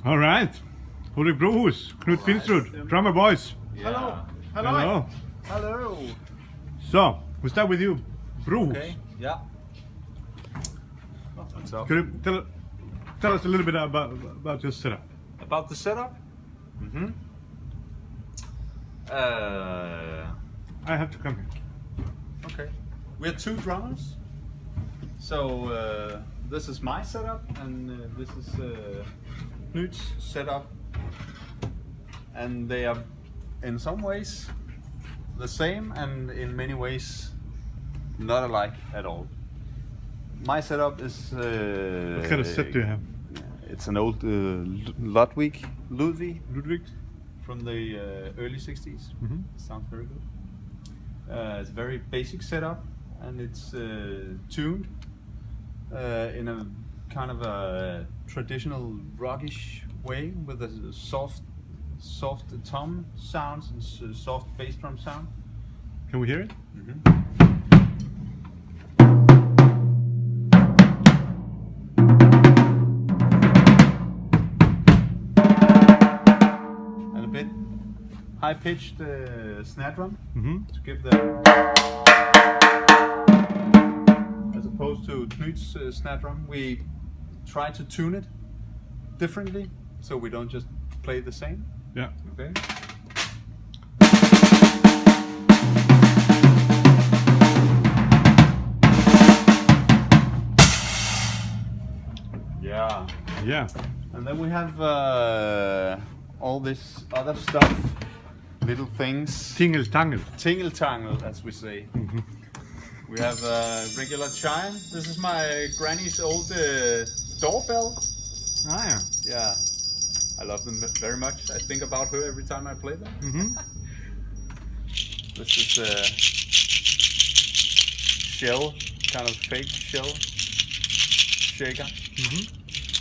All right. Ulrik Brohuus, Knut Finsrud, drummer boys. Yeah. Hello. Hello. So, we start with you, Brohuus. Okay. Yeah. What's up? Could you tell us a little bit about your setup? About the setup? Mm-hmm. I have to come here. Okay. We're two drummers. So this is my setup, and this is Knut's setup, and they are in some ways the same, and in many ways not alike at all. My setup is. What kind of set do you have? It's an old Ludwig from the early 60s. Mm-hmm. Sounds very good. It's a very basic setup, and it's tuned in a kind of a traditional rockish way with a soft tom sounds and soft bass drum sound. Can we hear it? Mm-hmm. And a bit high-pitched snare drum to give the, as opposed to Knut's snare drum, we try to tune it differently, so we don't just play the same. Yeah. Okay. Yeah. Yeah. And then we have all this other stuff, little things. Tingle tangle. Tingle tangle, as we say. We have a regular chime. This is my granny's old doorbell. Ah, yeah. Yeah, I love them very much. I think about her every time I play them. This is a shell, kind of fake shell shaker.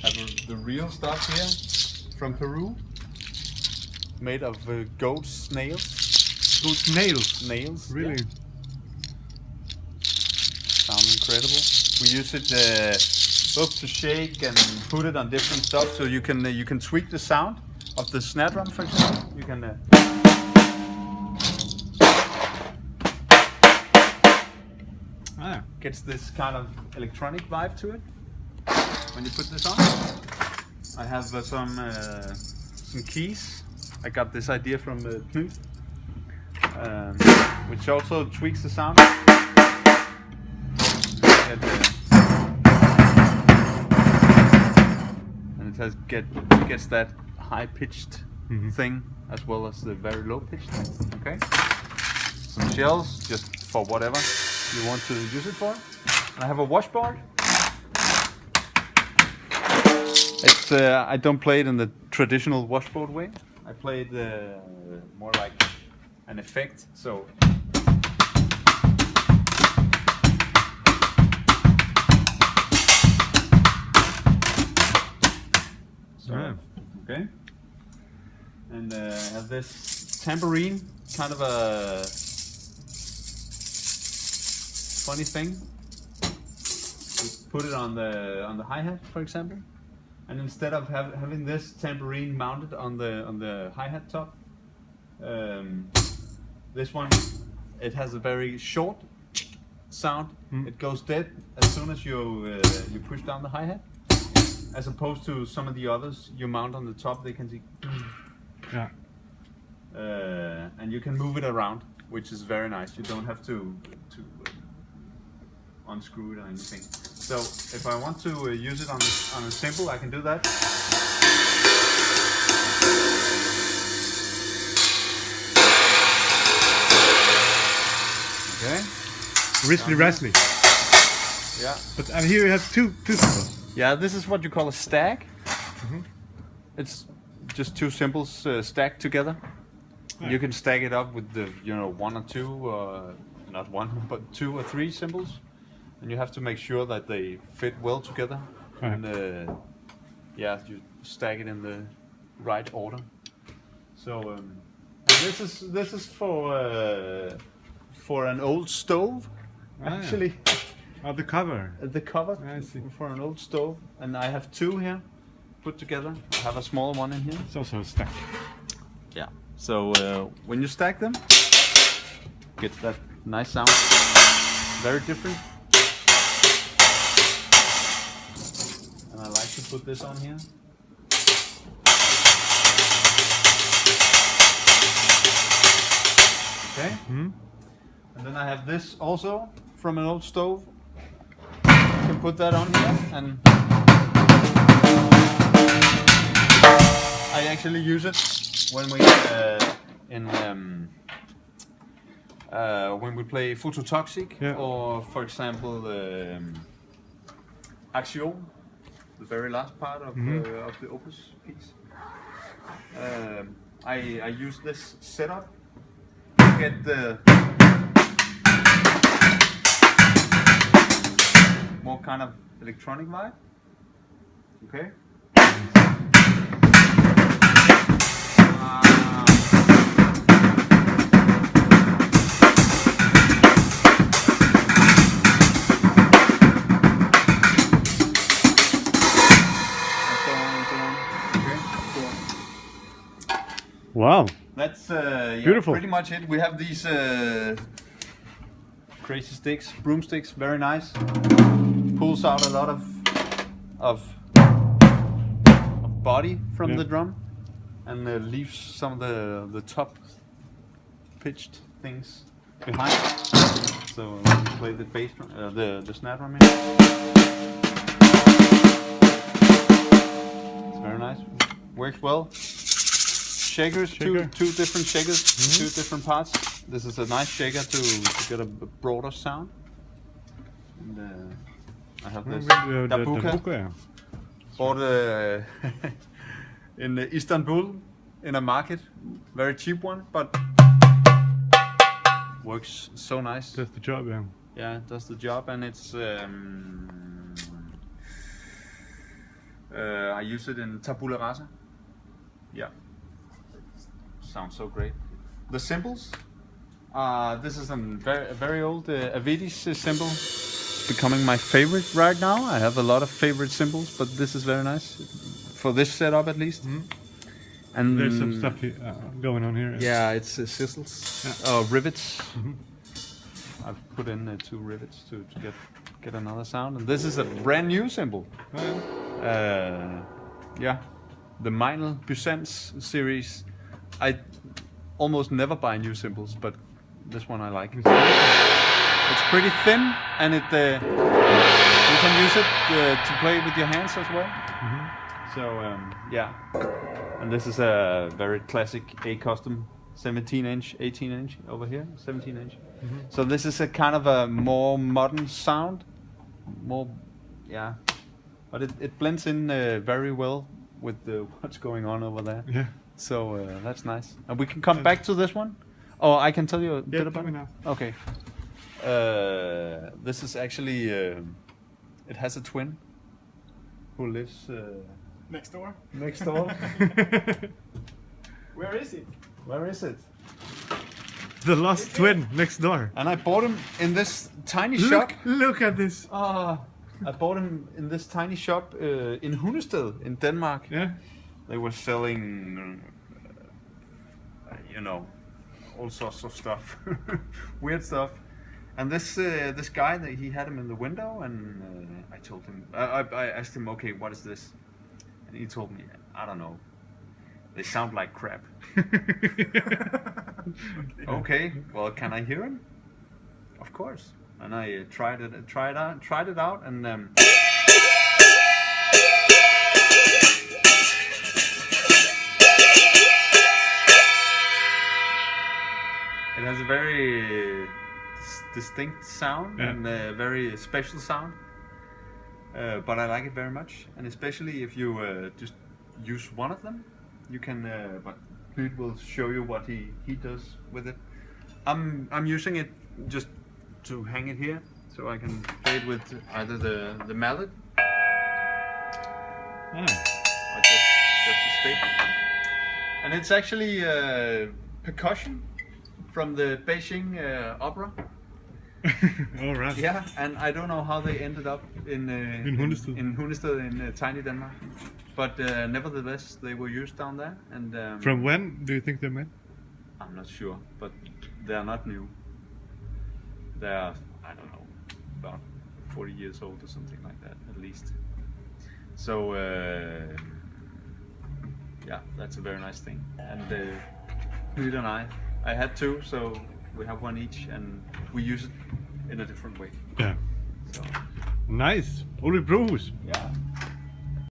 Have the real stuff here from Peru, made of goat nails. Goat nails. Nails. Really? Yeah. Sound incredible. We use it both to shake and put it on different stuff, so you can tweak the sound of the snare drum, for example. You can. Gets this kind of electronic vibe to it when you put this on. I have some keys. I got this idea from Knut, which also tweaks the sound. And it gets that high-pitched thing as well as the very low-pitched thing. Okay. Some shells, just for whatever you want to use it for. And I have a washboard. It's I don't play it in the traditional washboard way. I play it more like an effect. So. Okay. And I have this tambourine, kind of a funny thing. Just put it on the hi-hat, for example, and instead of having this tambourine mounted on the hi-hat top, this one, it has a very short sound. It goes dead as soon as you push down the hi-hat, as opposed to some of the others you mount on the top. They can see. Yeah. And you can move it around, which is very nice. You don't have to unscrew it or anything. So if I want to use it on a cymbal, I can do that. Okay. Wrestly. Yeah. But here you have two cymbals. Yeah, this is what you call a stack. It's just two cymbals stacked together. Yeah. You can stack it up with the one or two, not one, but 2 or 3 cymbals, and you have to make sure that they fit well together. Right. And you stack it in the right order. So this is for an old stove, actually. Oh, the cover. The cover I see. for an old stove, and I have 2 here. put together. I have a small one in here. It's also a stack. Yeah. So when you stack them, get that nice sound. Very different. And I like to put this on here. Okay. Mm-hmm. And then I have this also from an old stove. You can put that on here, and I actually use it when we when we play Phototoxic, yeah. or for example Action, the very last part of the Opus piece. I use this setup to get the more kind of electronic vibe. Okay. Wow. That's beautiful. Pretty much it. We have these crazy sticks, broomsticks, very nice. Pulls out a lot of body from the drum, and leaves some of the top pitched things behind. So we play the bass drum, the snare drum here. It's very nice. Works well. Shakers, Shaker. two different shakers, two different parts. This is a nice shaker to get a broader sound. And I have this Darbuka. Bought in Istanbul in a market, very cheap one, but works so nice. Does the job, yeah. Yeah, it does the job, and it's I use it in tabula rasa. Yeah. Sounds so great. The cymbals, this is a very old Avedis cymbal. It's becoming my favorite right now. I have a lot of favorite cymbals, but this is very nice for this setup at least. Mm-hmm. And there's some stuff going on here. Yeah, it's sizzles, rivets. Mm-hmm. I've put in 2 rivets to get another sound, and this is a brand new cymbal. Oh, yeah, the Meinl Busens series. I almost never buy new cymbals, but this one I like. It's pretty thin, and you can use it to play with your hands as well. Mm-hmm. So yeah, and this is a very classic A custom 17-inch, 18-inch over here, 17-inch. Mm-hmm. So this is a kind of a more modern sound, but it blends in very well with what's going on over there. Yeah. So that's nice. And we can come back to this one. Oh, I can tell you a bit about it now. Okay. This is actually, it has a twin who lives next door. Next door. Where is it? Where is it? The lost twin next door. And I bought him in this tiny shop. Look at this. I bought him in this tiny shop in Hundested in Denmark. Yeah. They were selling, all sorts of stuff, weird stuff. And this guy, he had him in the window, and I told him, I asked him, okay, what is this? And he told me, I don't know. They sound like crap. Okay, well, can I hear him? Of course. And I tried it out, and it has a very distinct sound and a very special sound. But I like it very much, and especially if you just use one of them, you can. But Knut will show you what he does with it. I'm using it just to hang it here, so I can play it with either the mallet or just a stick. And it's actually percussion from the Beijing opera. All right. Yeah, and I don't know how they ended up in Hundested. in tiny Denmark. but nevertheless they were used down there. And From when do you think they're made? I'm not sure, but they are not new. They are, I don't know, about 40 years old or something like that, at least. So yeah, that's a very nice thing. And Knut and I had two, so we have one each, and we use it in a different way. Yeah. So Nice. Ulrik Brohuus. yeah.